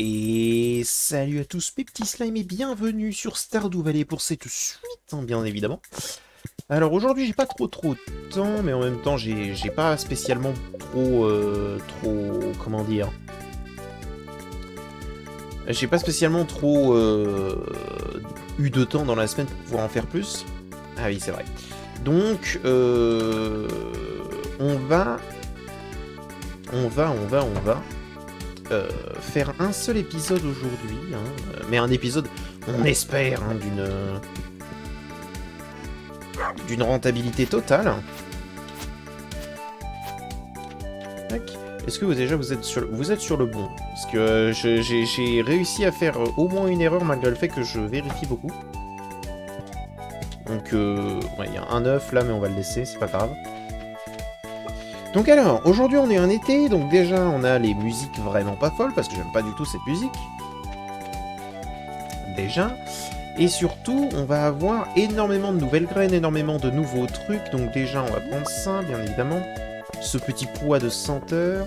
Et salut à tous mes petits slimes et bienvenue sur Stardew Valley pour cette suite, hein, bien évidemment. Alors aujourd'hui j'ai pas trop de temps, mais en même temps j'ai pas spécialement comment dire, j'ai pas spécialement eu de temps dans la semaine pour pouvoir en faire plus. Ah oui c'est vrai. Donc on va faire un seul épisode aujourd'hui, hein, mais un épisode, on espère, hein, d'une rentabilité totale. Est-ce que vous êtes sur le bon? Parce que j'ai réussi à faire au moins une erreur malgré le fait que je vérifie beaucoup. Donc, ouais, il y a un œuf là, mais on va le laisser, c'est pas grave. Donc alors, aujourd'hui on est en été, donc déjà on a les musiques vraiment pas folles, parce que j'aime pas du tout cette musique. Déjà. Et surtout, on va avoir énormément de nouvelles graines, énormément de nouveaux trucs, donc déjà on va prendre ça, bien évidemment. Ce petit poids de senteur.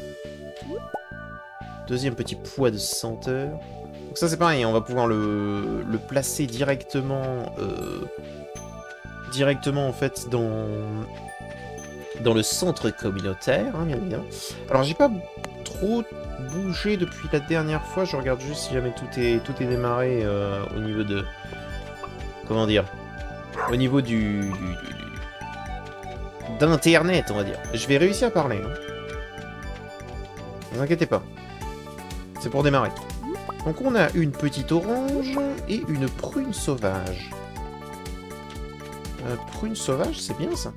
Deuxième petit poids de senteur. Donc ça c'est pareil, on va pouvoir le placer directement, en fait dans le centre communautaire, hein, bien évidemment. Alors j'ai pas trop bougé depuis la dernière fois, je regarde juste si jamais tout est démarré au niveau de... Comment dire? Au niveau d'internet, on va dire. Je vais réussir à parler. Hein. Ne vous inquiétez pas. C'est pour démarrer. Donc on a une petite orange et une prune sauvage. Prune sauvage, c'est bien ça.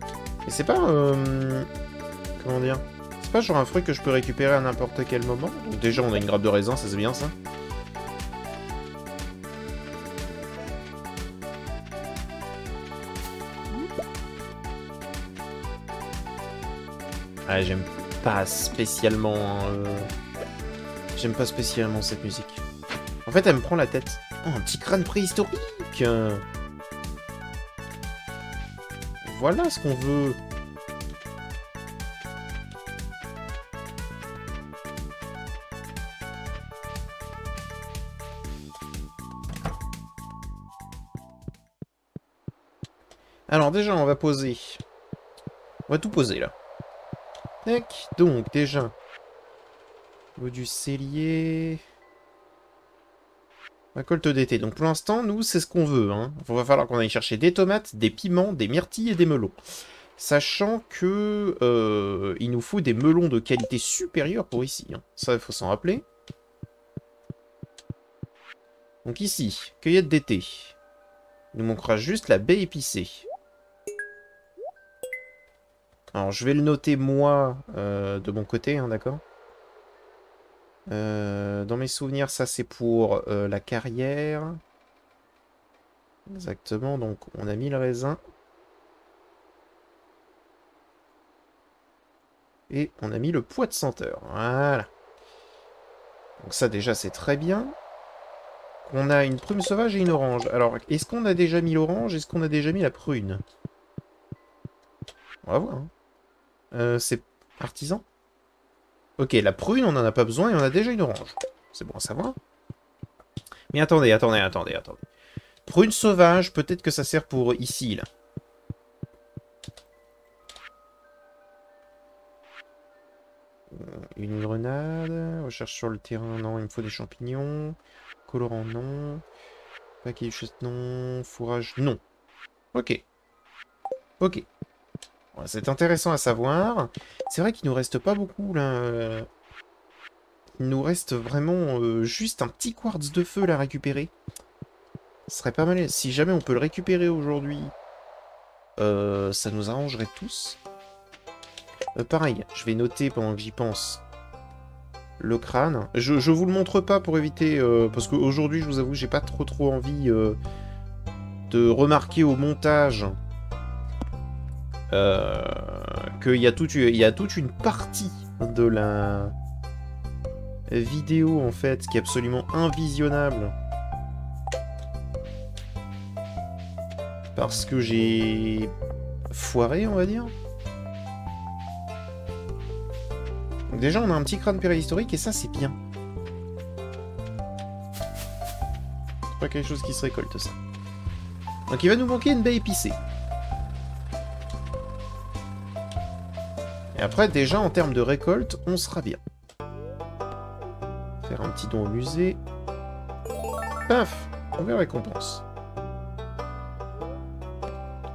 Et c'est pas... comment dire? C'est pas genre un fruit que je peux récupérer à n'importe quel moment? Donc déjà, on a une grappe de raisin, ça c'est bien ça. Ah, j'aime pas spécialement... J'aime pas spécialement cette musique. En fait, elle me prend la tête. Oh, un petit crâne préhistorique. Voilà ce qu'on veut. Alors déjà, on va poser. On va tout poser là. Tac. Donc déjà, au niveau du cellier. Récolte d'été. Donc pour l'instant, nous, c'est ce qu'on veut. Hein. Il va falloir qu'on aille chercher des tomates, des piments, des myrtilles et des melons. Sachant que il nous faut des melons de qualité supérieure pour ici. Hein. Ça, il faut s'en rappeler. Donc ici, cueillette d'été. Il nous manquera juste la baie épicée. Alors, je vais le noter, moi, de mon côté, hein, d'accord? Dans mes souvenirs, ça, c'est pour la carrière. Exactement, donc on a mis le raisin. Et on a mis le poids de senteur. Voilà. Donc ça, déjà, c'est très bien. On a une prune sauvage et une orange. Alors, est-ce qu'on a déjà mis l'orange? Est-ce qu'on a déjà mis la prune? On va voir. Hein. C'est artisan? Ok, la prune, on n'en a pas besoin et on a déjà une orange. C'est bon à savoir. Mais attendez. Prune sauvage, peut-être que ça sert pour ici, là. Une grenade. Recherche sur le terrain, non, il me faut des champignons. Colorant, non. Paquet de choses, non. Fourrage, non. Ok. Ok. Voilà, c'est intéressant à savoir. C'est vrai qu'il nous reste pas beaucoup, là. Il nous reste vraiment juste un petit quartz de feu, là, à récupérer. Ce serait pas mal. Si jamais on peut le récupérer aujourd'hui, ça nous arrangerait tous. Pareil, je vais noter pendant que j'y pense le crâne. Je vous le montre pas pour éviter... parce qu'aujourd'hui, je vous avoue, j'ai pas trop envie de remarquer au montage qu'il y a toute une partie de la vidéo, en fait, qui est absolument invisionnable. Parce que j'ai foiré, on va dire. Donc déjà, on a un petit crâne préhistorique et ça, c'est bien. pas quelque chose qui se récolte, ça. Donc il va nous manquer une baie épicée. Et après, déjà, en termes de récolte, on sera bien. Faire un petit don au musée. Paf! Nouvelle récompense.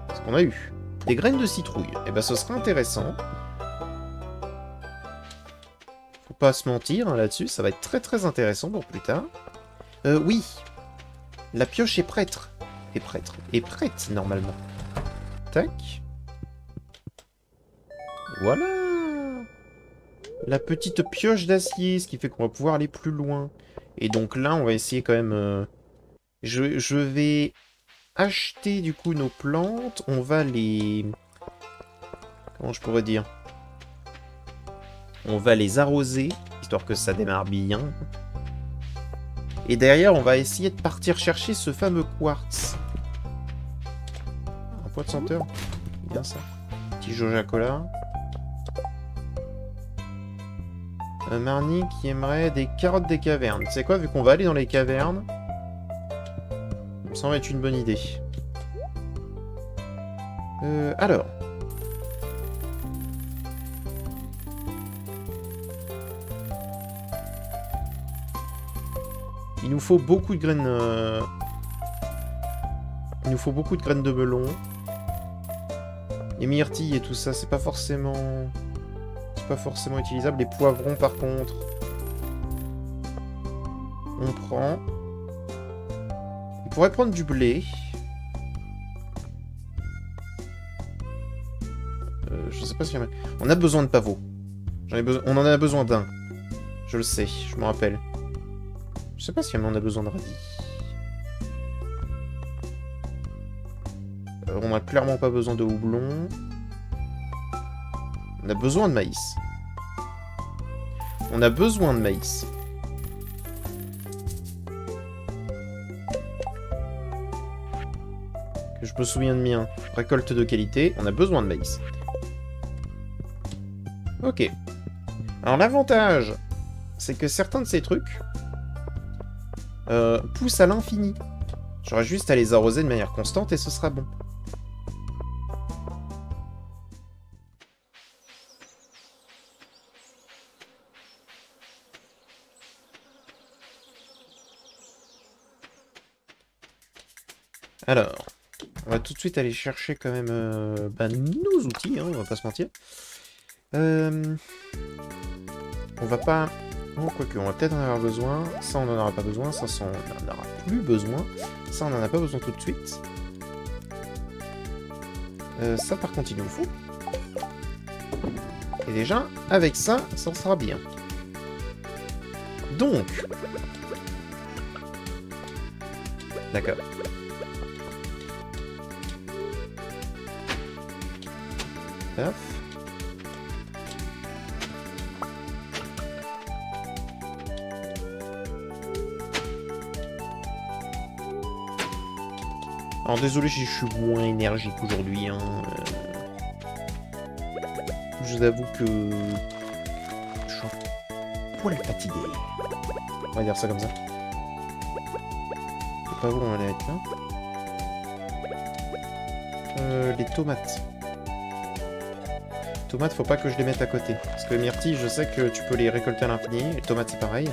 Qu'est-ce qu'on a eu? Des graines de citrouille. Eh ben, ce sera intéressant. Faut pas se mentir hein, là-dessus, ça va être très très intéressant pour plus tard. Oui. La pioche est prête. Est prête, normalement. Tac. Voilà. La petite pioche d'acier, ce qui fait qu'on va pouvoir aller plus loin. Et donc là, on va essayer quand même... Je vais acheter du coup nos plantes. On va les... Comment je pourrais dire? On va les arroser, histoire que ça démarre bien. Et derrière, on va essayer de partir chercher ce fameux quartz. Un pot de senteur. Bien ça. Petit Joja-Cola. Marnie qui aimerait des carottes des cavernes. Tu sais quoi, vu qu'on va aller dans les cavernes, ça me semble être une bonne idée. Alors. Il nous faut beaucoup de graines... Il nous faut beaucoup de graines de melon. Les myrtilles et tout ça, c'est pas forcément... C'est pas forcément utilisable. Les poivrons, par contre... On prend... On pourrait prendre du blé. Je sais pas si... On a besoin de pavots. On en a besoin d'un. Je le sais, je me rappelle. Je sais pas si on a besoin de radis. On a clairement pas besoin de houblon. On a besoin de maïs. On a besoin de maïs. Que je me souviens de mien. Récolte de qualité. On a besoin de maïs. Ok. Alors l'avantage, c'est que certains de ces trucs... poussent à l'infini. J'aurai juste à les arroser de manière constante et ce sera bon. Alors, on va tout de suite aller chercher quand même nos outils, hein, on va pas se mentir. On va pas... Oh, quoique, on va peut-être en avoir besoin. Ça, on n'en aura pas besoin. Ça, on n'en aura plus besoin. Ça, on n'en a pas besoin tout de suite. Ça, par contre, il nous faut. Et déjà, avec ça, ça sera bien. Donc... D'accord. Paf. Alors désolé si je suis moins énergique aujourd'hui, hein. Je vous avoue que je suis un poil fatigué. On va dire ça comme ça. C'est pas où on va les mettre là. Les tomates. Tomates, faut pas que je les mette à côté. Parce que les myrtilles, je sais que tu peux les récolter à l'infini. Les tomates, c'est pareil.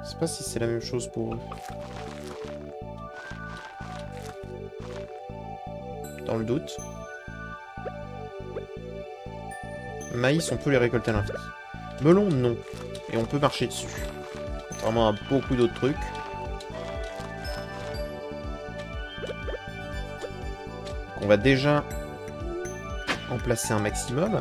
Je sais pas si c'est la même chose pour eux. Dans le doute. Maïs, on peut les récolter à l'infini. Melon, non. Et on peut marcher dessus. Contrairement à beaucoup d'autres trucs. On va déjà en placer un maximum.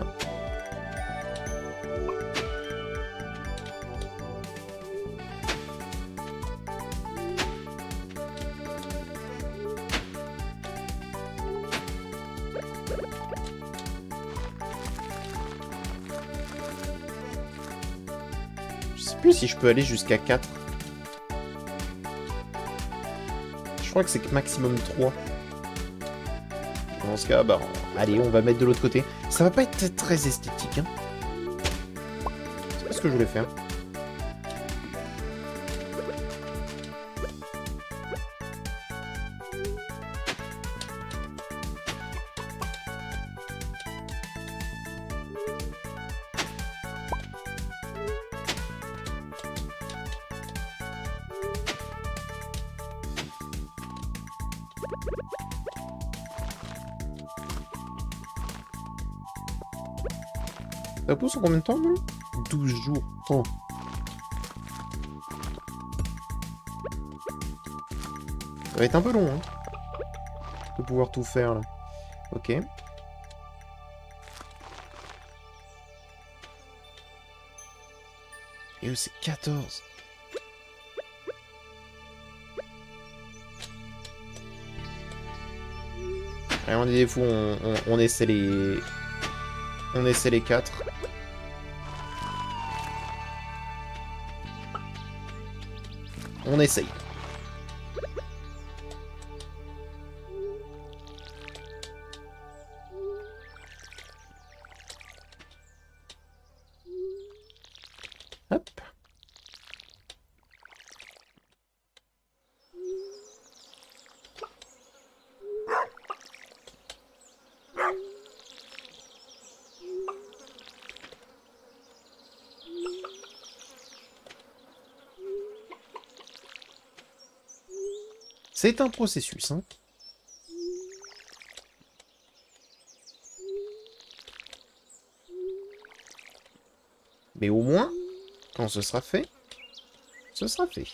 Je sais plus si je peux aller jusqu'à 4. Je crois que c'est maximum 3. Dans ce cas, bah, allez, on va mettre de l'autre côté. Ça va pas être très esthétique, hein. C'est pas ce que je voulais faire. Ça pousse en combien de temps, nous? 12 jours. Oh. Ça va être un peu long, hein, de pouvoir tout faire, là. Ok. Et eux, c'est 14. Allez, on est des fous, on essaie les... On essaie les 4. On essaye. Hop. C'est un processus, hein. Mais au moins, quand ce sera fait, ce sera fait.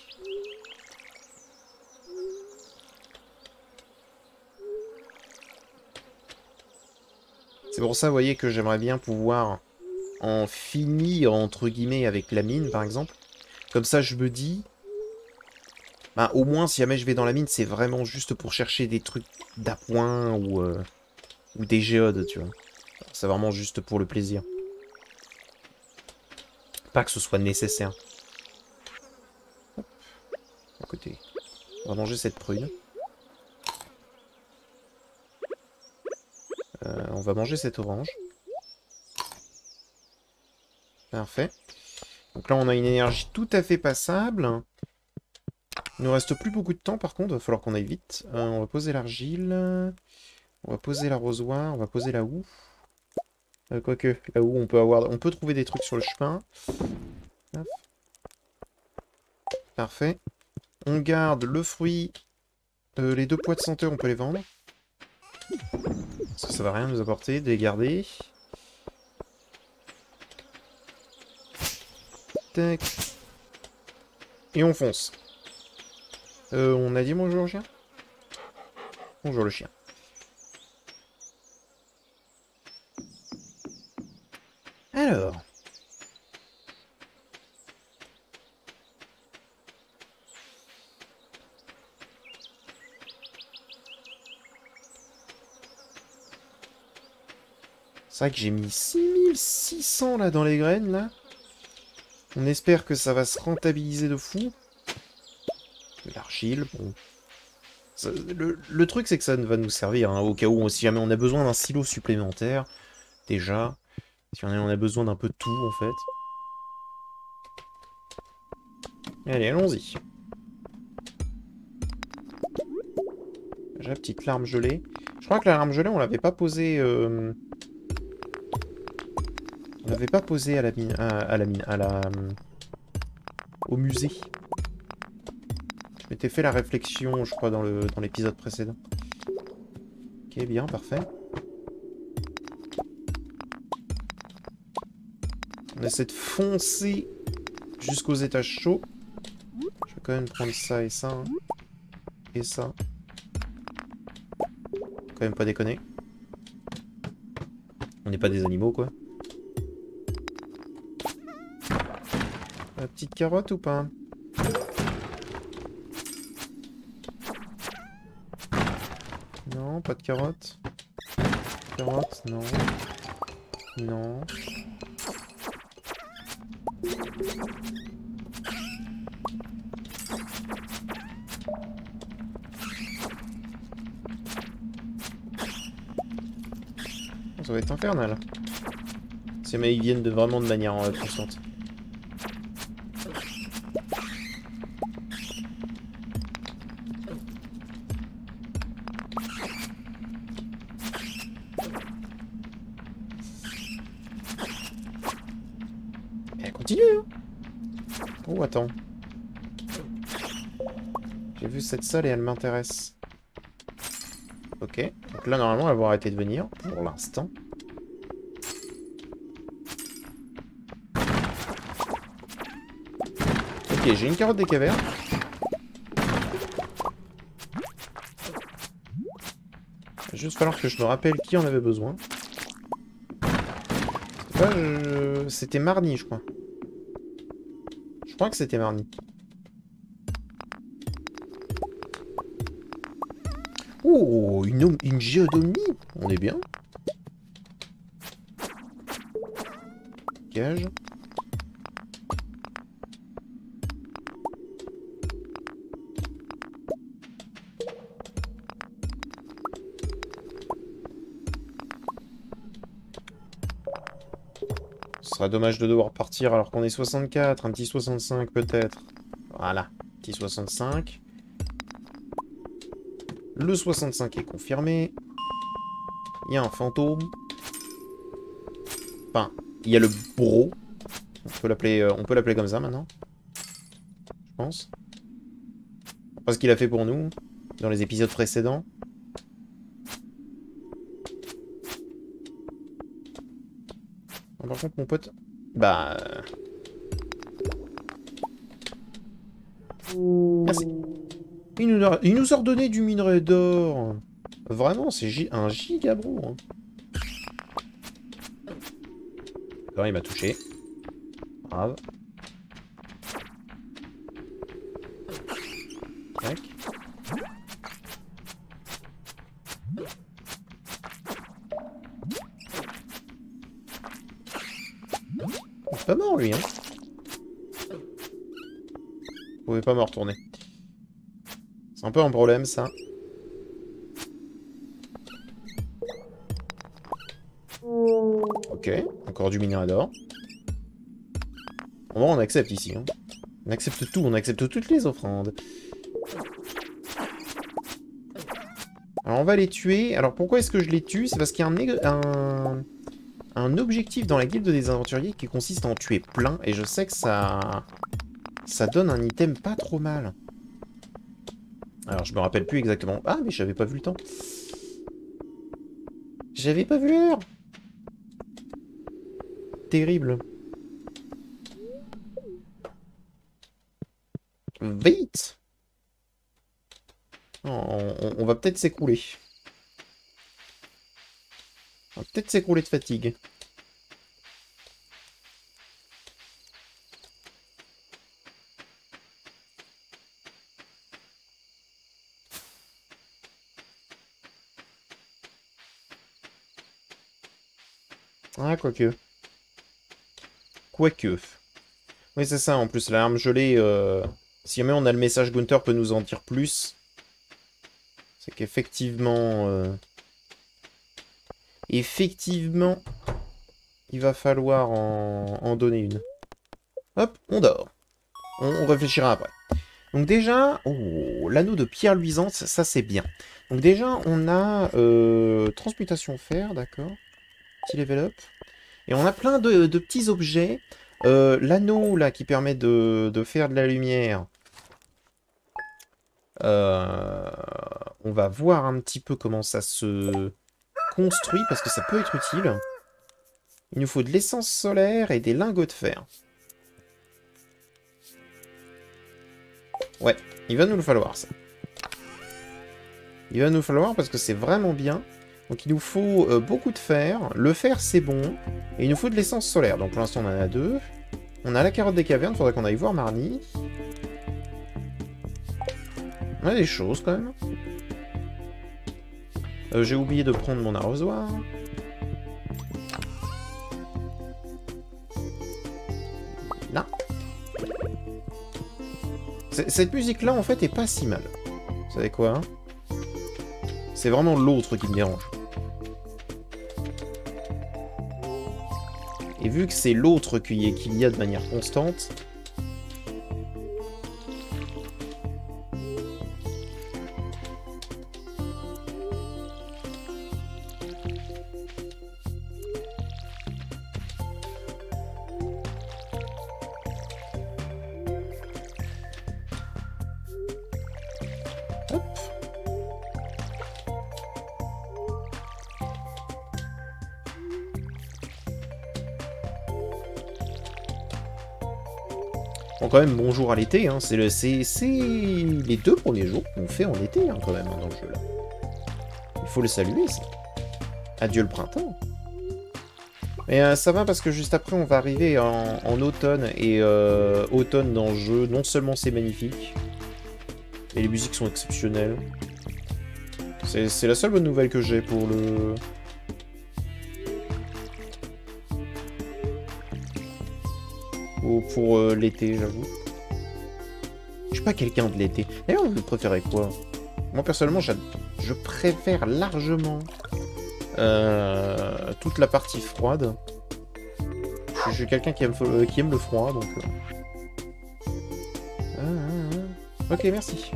C'est pour ça, vous voyez, que j'aimerais bien pouvoir en finir, entre guillemets, avec la mine, par exemple. Comme ça, je me dis... Bah, au moins, si jamais je vais dans la mine, c'est vraiment juste pour chercher des trucs d'appoint ou des géodes, tu vois. C'est vraiment juste pour le plaisir. Pas que ce soit nécessaire. Hop. À côté. On va manger cette prune. On va manger cette orange. Parfait. Donc là, on a une énergie tout à fait passable. Il nous reste plus beaucoup de temps, par contre. Il va falloir qu'on aille vite. On va poser l'argile. On va poser l'arrosoir. On va poser la houe. Quoique, la houe, on peut trouver des trucs sur le chemin. Hop. Parfait. On garde le fruit. Les 2 pois de senteur, on peut les vendre. Parce que ça va rien nous apporter de les garder. Tac. Et on fonce. On a dit bonjour au chien? Bonjour le chien. Alors. C'est vrai que j'ai mis 6600 là dans les graines là. On espère que ça va se rentabiliser de fou. De l'argile, bon. Le truc c'est que ça va nous servir, hein, au cas où, si jamais on a besoin d'un silo supplémentaire. Déjà. Si on a besoin d'un peu de tout en fait. Allez, allons-y. J'ai la petite larme gelée. Je crois que la larme gelée, on l'avait pas posée... On l'avait pas posée à la mine... au musée. Je m'étais fait la réflexion, je crois, dans l'épisode précédent. Ok, bien, parfait. On essaie de foncer jusqu'aux étages chauds. Je vais quand même prendre ça et ça. Hein. Et ça. Quand même pas déconner. On n'est pas des animaux, quoi. La petite carotte ou pas? Non, pas de carotte. Carotte, non. Non. Ça va être infernal. Si mais ils viennent vraiment de manière constante. Elle continue, hein. Oh, attends. J'ai vu cette salle et elle m'intéresse. Ok. Donc là, normalement, elle va arrêter de venir. Pour l'instant. Ok, j'ai une carotte des cavernes. Il va juste falloir que je me rappelle qui en avait besoin. C'était Marnie, je crois. Je crois que c'était Marnie. Oh, une géodomie. On est bien. Gage. Ce sera dommage de devoir partir alors qu'on est 64. Un petit 65 peut-être. Voilà. Petit 65. Le 65 est confirmé. Il y a un fantôme. Enfin, il y a le bro. On peut l'appeler comme ça maintenant. Je pense. Pas ce qu'il a fait pour nous dans les épisodes précédents. Par contre, mon pote... Bah... Merci. Il nous a redonné du minerai d'or. Vraiment, c'est un giga bro. Hein. Alors, il m'a touché. Grave. Tac. Il est pas mort, lui, hein. Vous pouvez pas me retourner. C'est un peu un problème, ça. Ok, encore du minerai d'or. Bon, on accepte ici. Hein. On accepte tout, on accepte toutes les offrandes. Alors, on va les tuer. Alors, pourquoi est-ce que je les tue? C'est parce qu'il y a un objectif dans la guilde des aventuriers qui consiste à en tuer plein. Et je sais que ça donne un item pas trop mal. Alors, je me rappelle plus exactement. Ah, mais j'avais pas vu le temps. J'avais pas vu l'heure. Terrible. Vite. On va peut-être s'écrouler. On va peut-être s'écrouler de fatigue. Ah, quoique. Quoique. Oui, c'est ça, en plus, l'arme gelée, si jamais on a le message, Gunther peut nous en dire plus. C'est qu'effectivement... Effectivement, il va falloir en donner une. Hop, on dort. On réfléchira après. Donc déjà... Oh, l'anneau de pierre luisante, ça c'est bien. Donc déjà, on a transmutation fer, d'accord. Petit level up. Et on a plein de petits objets. L'anneau, là, qui permet de faire de la lumière. On va voir un petit peu comment ça se construit, parce que ça peut être utile. Il nous faut de l'essence solaire et des lingots de fer. Ouais, il va nous le falloir, ça. Il va nous le falloir parce que c'est vraiment bien. Donc il nous faut beaucoup de fer. Le fer, c'est bon. Et il nous faut de l'essence solaire. Donc pour l'instant, on en a 2. On a la carotte des cavernes. Faudrait qu'on aille voir Marnie. On a des choses, quand même. J'ai oublié de prendre mon arrosoir. Là. Cette musique-là, en fait, est pas si mal. Vous savez quoi, hein? C'est vraiment l'autre qui me dérange. Et vu que c'est l'autre qu'il y a de manière constante... Bon, quand même, bonjour à l'été, hein. C'est les 2 premiers jours qu'on fait en été, hein, quand même, hein, dans le jeu, là. Il faut le saluer, ça. Adieu le printemps. Mais ça va parce que juste après, on va arriver en automne. Et automne dans le jeu, non seulement c'est magnifique, et les musiques sont exceptionnelles. C'est la seule bonne nouvelle que j'ai pour le... Pour l'été, j'avoue. Je suis pas quelqu'un de l'été. D'ailleurs, vous préférez quoi? Moi, personnellement, je préfère largement toute la partie froide. Je suis quelqu'un qui aime le froid, donc... Ok, merci.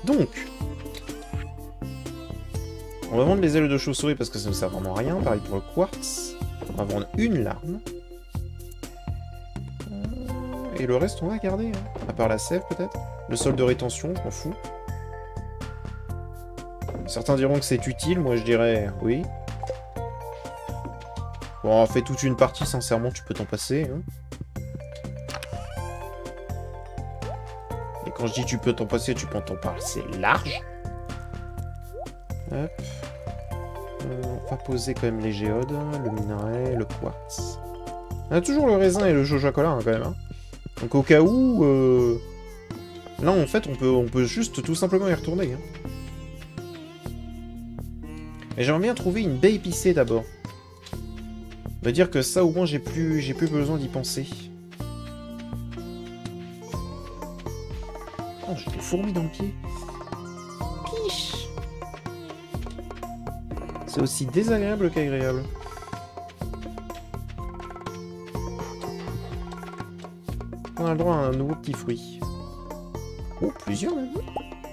Donc... On va vendre les ailes de chauve-souris parce que ça ne sert vraiment à rien. Pareil pour le quartz. On va vendre une larme. Et le reste, on va garder. Hein. À part la sève, peut-être. Le sol de rétention, je m'en fous. Certains diront que c'est utile. Moi, je dirais oui. Bon, on fait toute une partie, sincèrement, tu peux t'en passer. Hein. Et quand je dis tu peux t'en passer, tu peux t'en passer large. Hop. On va poser quand même les géodes, le minerai, le quartz. On a toujours le raisin et le joja-cola, hein, quand même. Hein. Donc au cas où... Là, en fait, on peut juste tout simplement y retourner. Hein. Mais j'aimerais bien trouver une baie épicée d'abord. Me dire que ça, au moins, j'ai plus besoin d'y penser. Oh, j'ai des fourmis dans le pied. Piche. C'est aussi désagréable qu'agréable. On a le droit à un nouveau petit fruit. Oh, plusieurs même.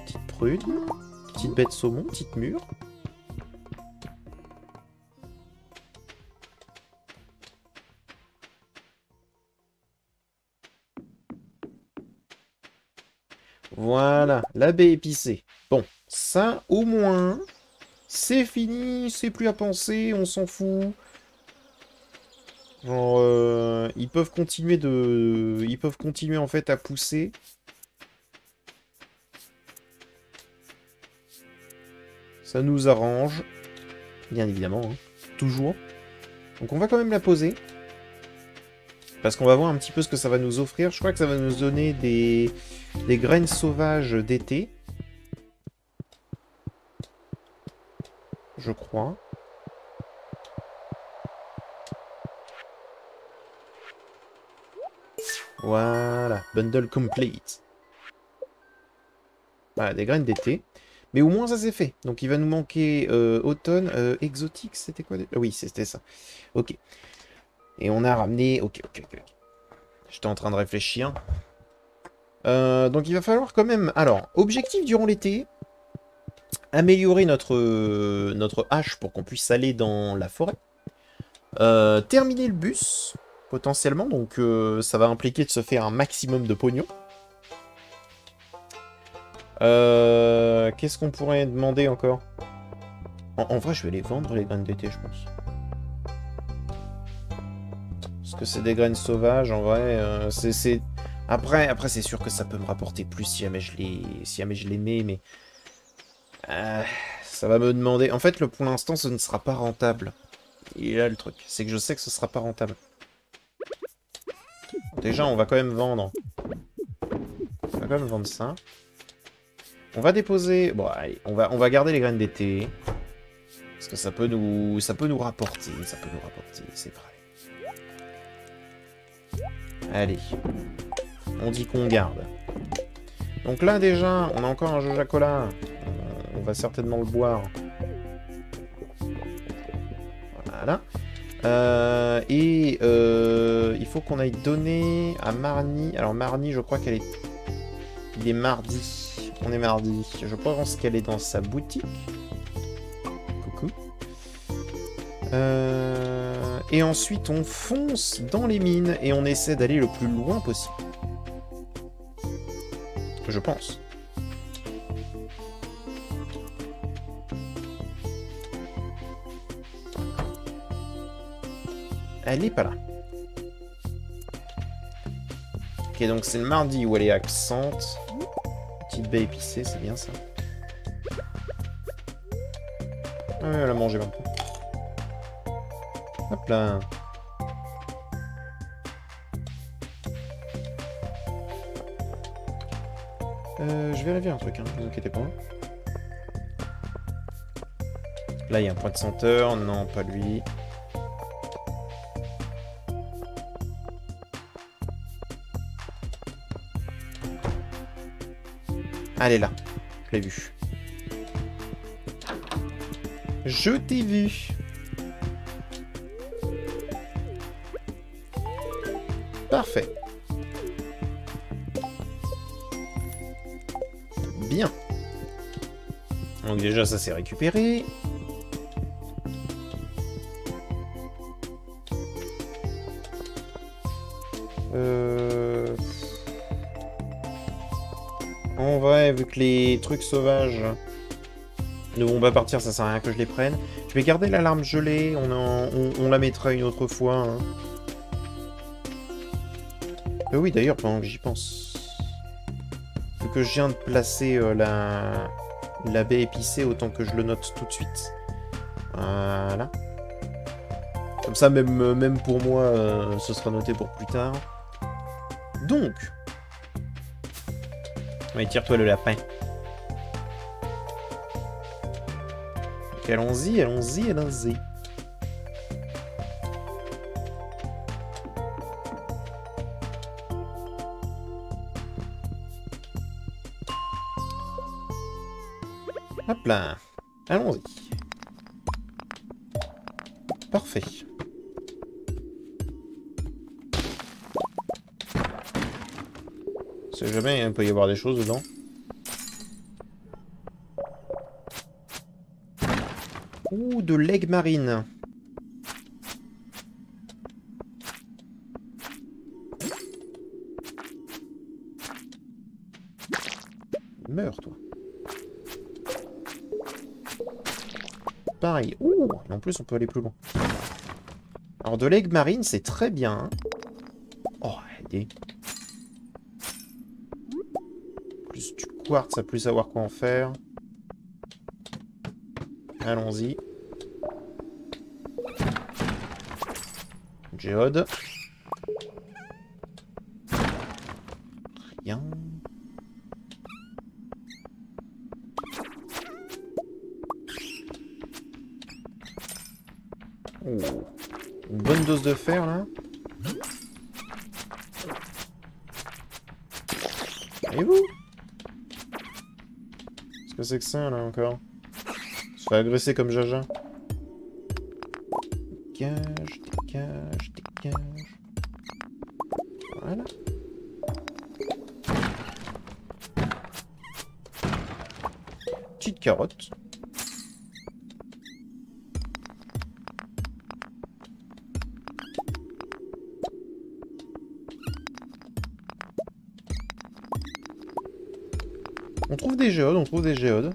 Petite prude, petite bête saumon, petite mûre. Voilà, la baie épicée. Bon, ça, au moins, c'est fini, c'est plus à penser, on s'en fout. Genre, ils peuvent continuer en fait à pousser. Ça nous arrange. Bien évidemment, hein. Toujours. Donc on va quand même la poser. Parce qu'on va voir un petit peu ce que ça va nous offrir. Je crois que ça va nous donner des graines sauvages d'été. Je crois. Voilà. Bundle complete. Voilà, des graines d'été. Mais au moins ça c'est fait. Donc il va nous manquer automne, exotique, c'était quoi? Oui, c'était ça. Ok. Et on a ramené... Ok. J'étais en train de réfléchir. Donc il va falloir quand même... Alors, objectif durant l'été. Améliorer notre hache pour qu'on puisse aller dans la forêt. Terminer le bus, potentiellement. Donc ça va impliquer de se faire un maximum de pognon. Qu'est-ce qu'on pourrait demander encore? En vrai, je vais les vendre, les graines d'été, je pense. Parce que c'est des graines sauvages, en vrai. C'est... Après c'est sûr que ça peut me rapporter plus si jamais je les mets, mais... ça va me demander... En fait, pour l'instant, ce ne sera pas rentable. Il est là le truc. C'est que je sais que ce sera pas rentable. Déjà, on va quand même vendre. On va quand même vendre ça. On va déposer... Bon, allez, on va garder les graines d'été. Parce que ça peut nous rapporter. Ça peut nous rapporter, c'est vrai. Allez. On dit qu'on garde. Donc là, déjà, on a encore un Joja-Cola. On va certainement le boire. Voilà. Il faut qu'on aille donner à Marnie. Alors Marnie, je crois qu'elle est... Il est mardi. On est mardi. Je pense qu'elle est dans sa boutique. Coucou. Et ensuite, on fonce dans les mines et on essaie d'aller le plus loin possible. Je pense. Elle n'est pas là. Ok, donc c'est le mardi où elle est absente. Petite baie épicée, c'est bien ça. Ah ouais, elle a mangé maintenant. Hop là. Je vérifie un truc, hein, ne vous inquiétez pas. Là, il y a un point de senteur. Non, pas lui. Elle est là. Je l'ai vue. Je t'ai vu. Parfait. Bien. Donc déjà, ça s'est récupéré. En vrai, vu que les trucs sauvages ne vont pas partir, ça sert à rien que je les prenne. Je vais garder l'alarme gelée, on la mettra une autre fois. Hein. Oui, d'ailleurs, pendant que j'y pense. Vu que je viens de placer la baie épicée, autant que je le note tout de suite. Voilà. Comme ça, même pour moi, ce sera noté pour plus tard. Donc... Ouais, tire-toi le lapin. Donc, allons-y, allons-y, allons-y. Hop là. Allons-y. Parfait. On sait jamais, il peut y avoir des choses dedans. Ouh, de l'aigle marine. Meurs, toi. Pareil. Ouh, et en plus, on peut aller plus loin. Alors, de l'aigle marine, c'est très bien. Oh, aidez. Plus du quartz, à plus savoir quoi en faire. Allons-y. Géode. Rien. Oh. Une bonne dose de fer, là. Et vous? Qu'est-ce que c'est que ça, là, encore? Se fait agresser comme Jaja. Dégage, dégage, dégage. Voilà. Petite carotte. On trouve des géodes, on trouve des géodes.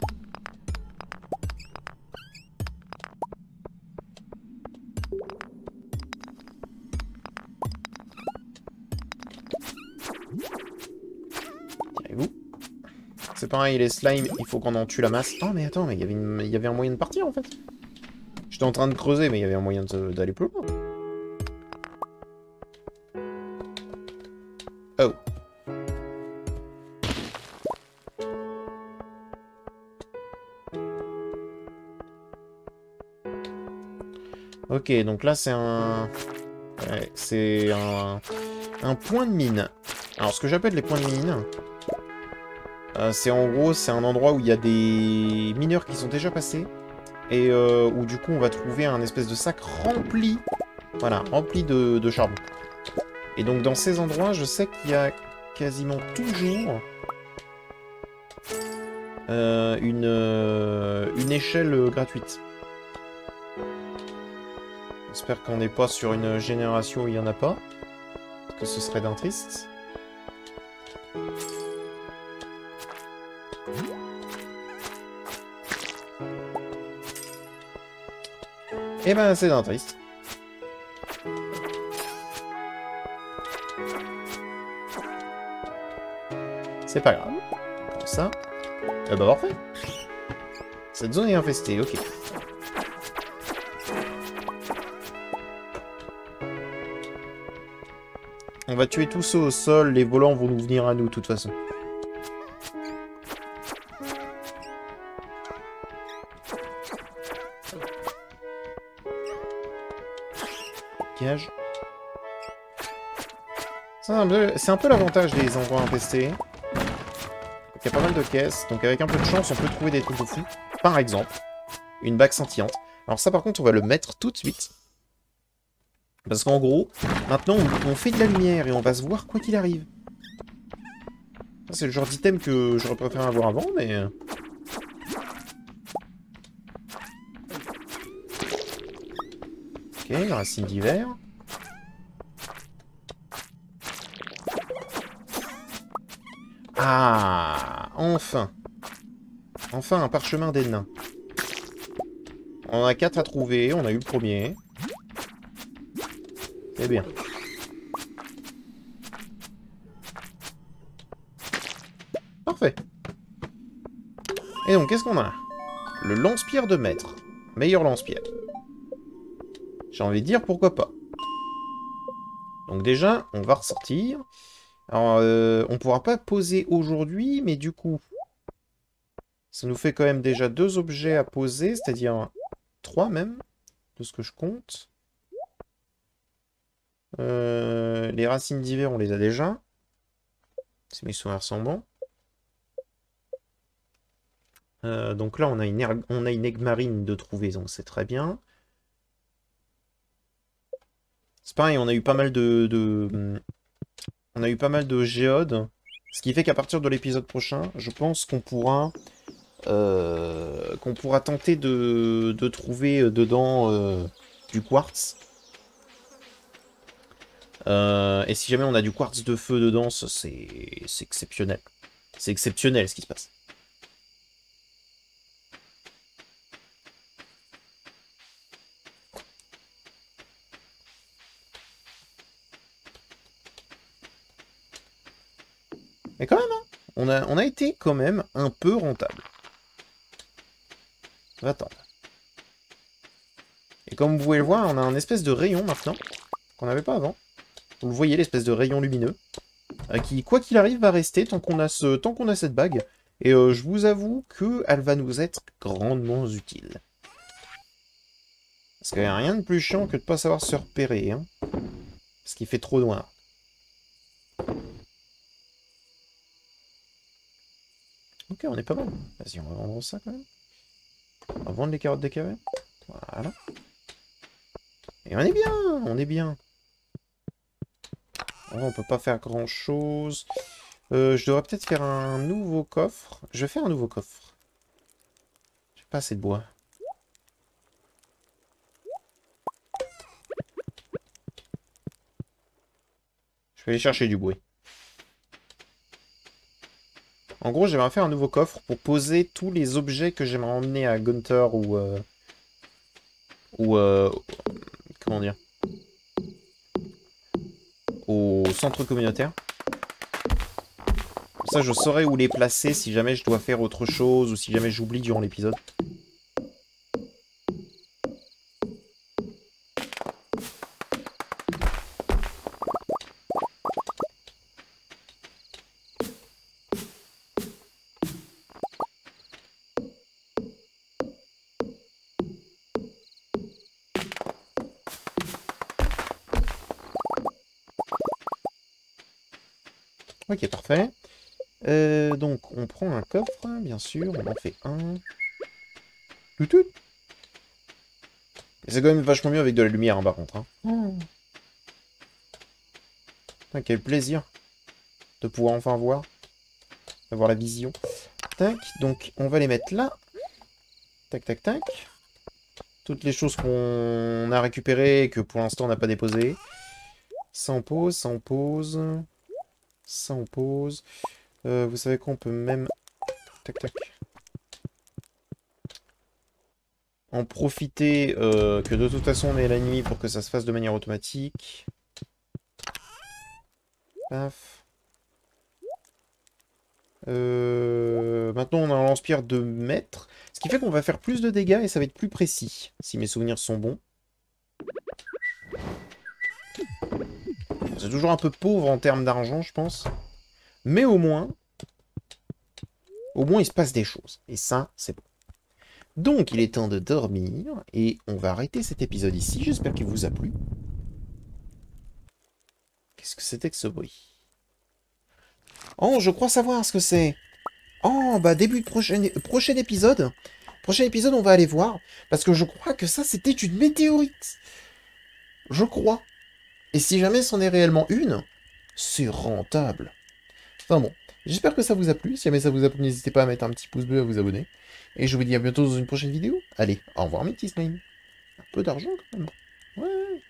Tirez-vous. C'est pareil, les slimes, il faut qu'on en tue la masse. Oh mais attends, mais il y avait un moyen de partir en fait. J'étais en train de creuser, mais il y avait un moyen d'aller plus loin. Oh. Ok, donc là c'est un... Ouais, c'est un point de mine. Alors ce que j'appelle les points de mine, c'est en gros, c'est un endroit où il y a des mineurs qui sont déjà passés. Et où du coup on va trouver un espèce de sac rempli. Voilà, rempli de charbon. Et donc dans ces endroits, je sais qu'il y a quasiment toujours une échelle gratuite. J'espère qu'on n'est pas sur une génération où il n'y en a pas. Parce que ce serait d'un triste. Eh ben, c'est d'un triste. C'est pas grave. Comme ça. Bah parfait. Cette zone est infestée, ok. On va tuer tous ceux au sol, les volants vont nous venir à nous de toute façon. Cage. C'est un peu l'avantage des endroits infestés. Il y a pas mal de caisses, donc avec un peu de chance, on peut trouver des trucs de fou. Par exemple, une bague scintillante. Alors ça, par contre, on va le mettre tout de suite. Parce qu'en gros, maintenant, on fait de la lumière et on va se voir quoi qu'il arrive. C'est le genre d'item que j'aurais préféré avoir avant, mais... Ok, racine d'hiver. Ah, enfin. Enfin, un parchemin des nains. On en a 4 à trouver, on a eu le premier. C'est bien. Parfait. Et donc, qu'est-ce qu'on a? Le lance-pierre de maître. Meilleur lance-pierre. J'ai envie de dire, pourquoi pas. Donc déjà, on va ressortir. Alors, on pourra pas poser aujourd'hui, mais du coup, ça nous fait quand même déjà 2 objets à poser, c'est-à-dire 3 même, de ce que je compte. Les racines d'hiver, on les a déjà. Si mes souvenirs sont bons. Donc là, on a une aigue marine de trouver, donc c'est très bien. C'est pareil, on a eu pas mal on a eu pas mal de géodes. Ce qui fait qu'à partir de l'épisode prochain, je pense qu'on pourra tenter de trouver dedans du quartz. Et si jamais on a du quartz de feu dedans, c'est exceptionnel. C'est exceptionnel ce qui se passe. Mais quand même, hein, on a été quand même un peu rentable. On va attendre. Et comme vous pouvez le voir, on a un espèce de rayon maintenant, qu'on n'avait pas avant. Vous le voyez, l'espèce de rayon lumineux, qui, quoi qu'il arrive, va rester tant qu'on a cette bague. Et je vous avoue qu'elle va nous être grandement utile. Parce qu'il n'y a rien de plus chiant que de ne pas savoir se repérer, hein. Parce qu'il fait trop noir. Ok, on est pas mal. Vas-y, on va vendre ça quand même. On va vendre les carottes des cavernes. Voilà. Et on est bien, on est bien. On peut pas faire grand chose. Je devrais peut-être faire un nouveau coffre. Je vais faire un nouveau coffre. J'ai pas assez de bois. Je vais aller chercher du bois. En gros, j'aimerais faire un nouveau coffre pour poser tous les objets que j'aimerais emmener à Gunther ou comment dire, au centre communautaire. Comme ça, je saurai où les placer si jamais je dois faire autre chose ou si jamais j'oublie durant l'épisode. Ok, parfait. Donc, on prend un coffre, bien sûr, on en fait un. Toutout. Et c'est quand même vachement mieux avec de la lumière, hein, par contre. Hein. Oh. Putain, quel plaisir de pouvoir enfin voir. D'avoir la vision. Tac, donc on va les mettre là. Tac, tac, tac. Toutes les choses qu'on a récupérées et que pour l'instant on n'a pas déposées. Ça on pose, ça on pose. Ça on pose. Vous savez qu'on peut même... Tac, tac. En profiter que de toute façon on est la nuit pour que ça se fasse de manière automatique. Paf. Maintenant, on a un lance-pierre de mètre. Ce qui fait qu'on va faire plus de dégâts et ça va être plus précis, si mes souvenirs sont bons. C'est toujours un peu pauvre en termes d'argent, je pense. Mais au moins, il se passe des choses. Et ça, c'est bon. Donc, il est temps de dormir. Et on va arrêter cet épisode ici. J'espère qu'il vous a plu. Qu'est-ce que c'était que ce bruit? Oh, je crois savoir ce que c'est. Oh, bah début de prochain épisode. Prochain épisode, on va aller voir. Parce que je crois que ça, c'était une météorite. Je crois. Et si jamais c'en est réellement une, c'est rentable. Enfin bon, j'espère que ça vous a plu. Si jamais ça vous a plu, n'hésitez pas à mettre un petit pouce bleu, à vous abonner. Et je vous dis à bientôt dans une prochaine vidéo. Allez, au revoir mes petits slimes. Un peu d'argent quand même. Ouais.